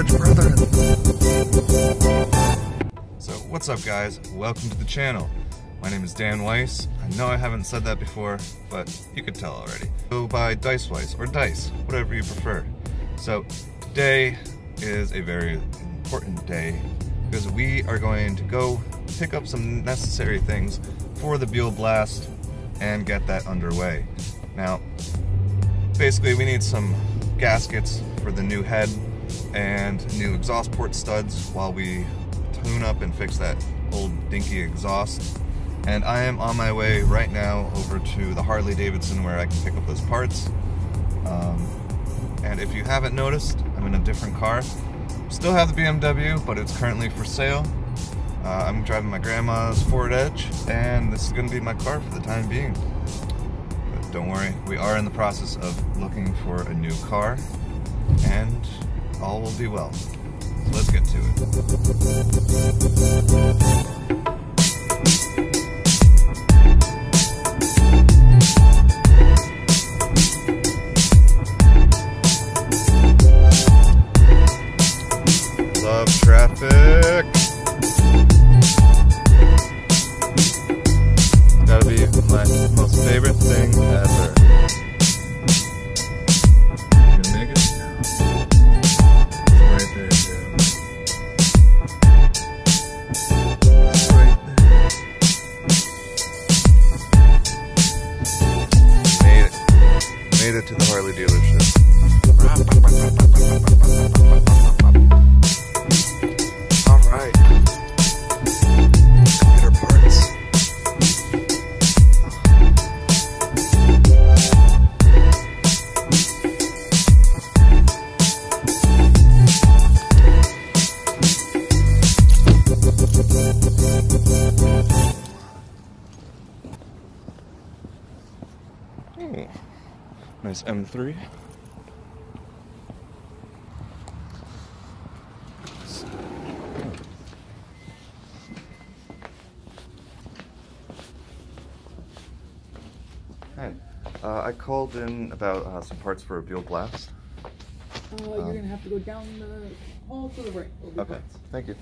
church brethren. So what's up guys, welcome to the channel. My name is Dan Weiss. I know I haven't said that before, but you could tell already. Go by Dice Weiss or Dice, whatever you prefer. So today is a very important day because we are going to go pick up some necessary things for the Buell Blast and get that underway. Now, basically we need some gaskets for the new head and new exhaust port studs while we tune up and fix that old dinky exhaust. And I am on my way right now over to the Harley-Davidson where I can pick up those parts. And if you haven't noticed, I'm in a different car. Still have the BMW, but it's currently for sale. I'm driving my grandma's Ford Edge, and this is going to be my car for the time being. But don't worry, we are in the process of looking for a new car, and all will be well. So let's get to it. Love traffic. It's gotta be my most favorite thing ever. You gonna make it? Right there, dude. Right there. Made it to the Harley dealership. Nice M3. Hi. I called in about some parts for a Buell Blast. You're gonna have to go down the hall to the right. Okay, parts. Thank you.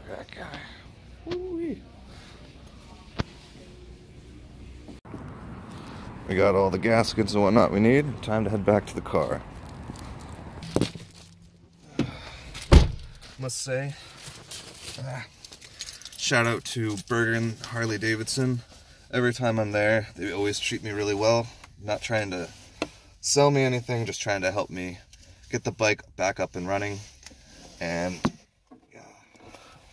That guy. Ooh-wee. We got all the gaskets and whatnot we need. Time to head back to the car. Must say, shout out to Bergen Harley-Davidson. Every time I'm there, they always treat me really well. Not trying to sell me anything, just trying to help me get the bike back up and running. And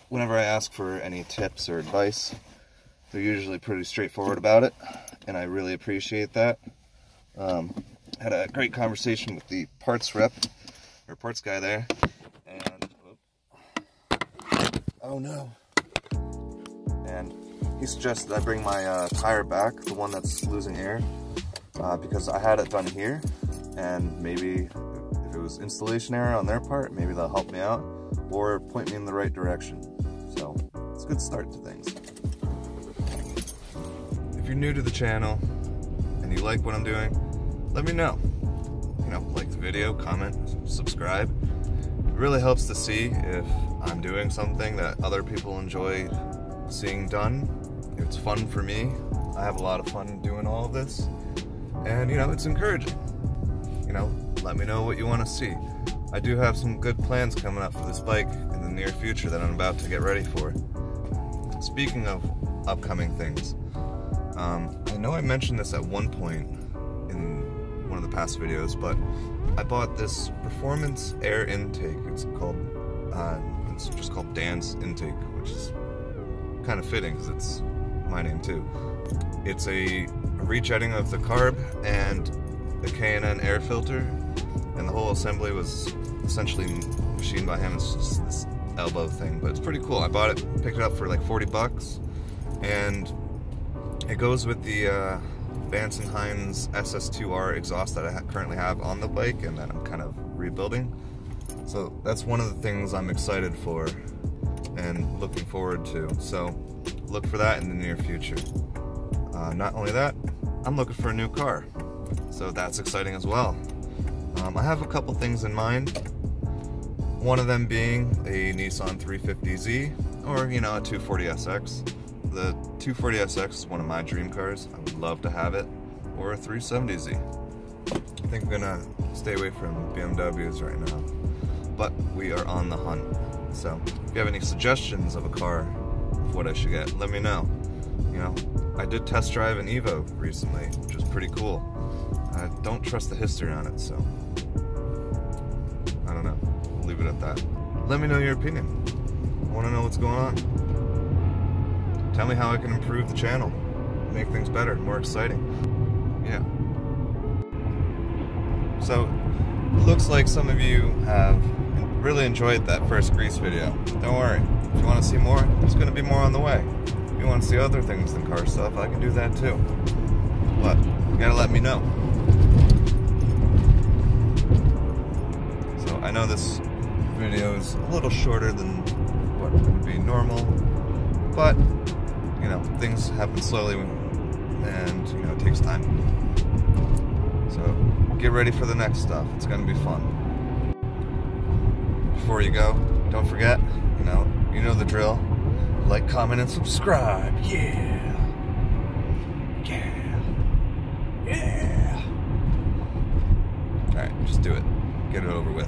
whenever I ask for any tips or advice, they're usually pretty straightforward about it, and I really appreciate that. Had a great conversation with the parts rep, or parts guy there, and oh no. And he suggested I bring my tire back, the one that's losing air, because I had it done here, and maybe if it was installation error on their part, maybe they'll help me out, or point me in the right direction. So, it's a good start to things. If you're new to the channel and you like what I'm doing, let me know. You know, like the video, comment, subscribe. It really helps to see if I'm doing something that other people enjoy seeing done. It's fun for me. I have a lot of fun doing all of this. And, you know, it's encouraging. You know, let me know what you want to see. I do have some good plans coming up for this bike in the near future that I'm about to get ready for. Speaking of upcoming things, I know I mentioned this at one point in one of the past videos, but I bought this performance air intake. It's just called Dan's Intake, which is kind of fitting because it's my name too. It's a rejetting of the carb and a K&N air filter, and the whole assembly was essentially machined by him. It's just this elbow thing, but it's pretty cool. I bought it, picked it up for like 40 bucks, and it goes with the Vance & Hines SS2R exhaust that I currently have on the bike, and that I'm kind of rebuilding. So that's one of the things I'm excited for and looking forward to. So look for that in the near future. Not only that, I'm looking for a new car, so that's exciting as well. I have a couple things in mind. One of them being a Nissan 350Z, or you know, a 240SX. The 240SX is one of my dream cars. I would love to have it, or a 370Z. I think I'm gonna stay away from BMWs right now, but we are on the hunt. So if you have any suggestions of a car, of what I should get, let me know. You know, I did test drive an Evo recently, which was pretty cool. I don't trust the history on it, so I don't know. I'll leave it at that. Let me know your opinion. I want to know what's going on. Tell me how I can improve the channel, make things better, more exciting. Yeah. So, it looks like some of you have really enjoyed that first Grease video. Don't worry. If you want to see more, there's going to be more on the way. If you want to see other things than car stuff, I can do that too. But you gotta let me know. So I know this video is a little shorter than what would be normal, but you know, things happen slowly and you know, it takes time. So get ready for the next stuff. It's gonna be fun. Before you go, don't forget, you know the drill. Like, comment, and subscribe. Yeah. Yeah. Yeah. Alright, just do it. Get it over with.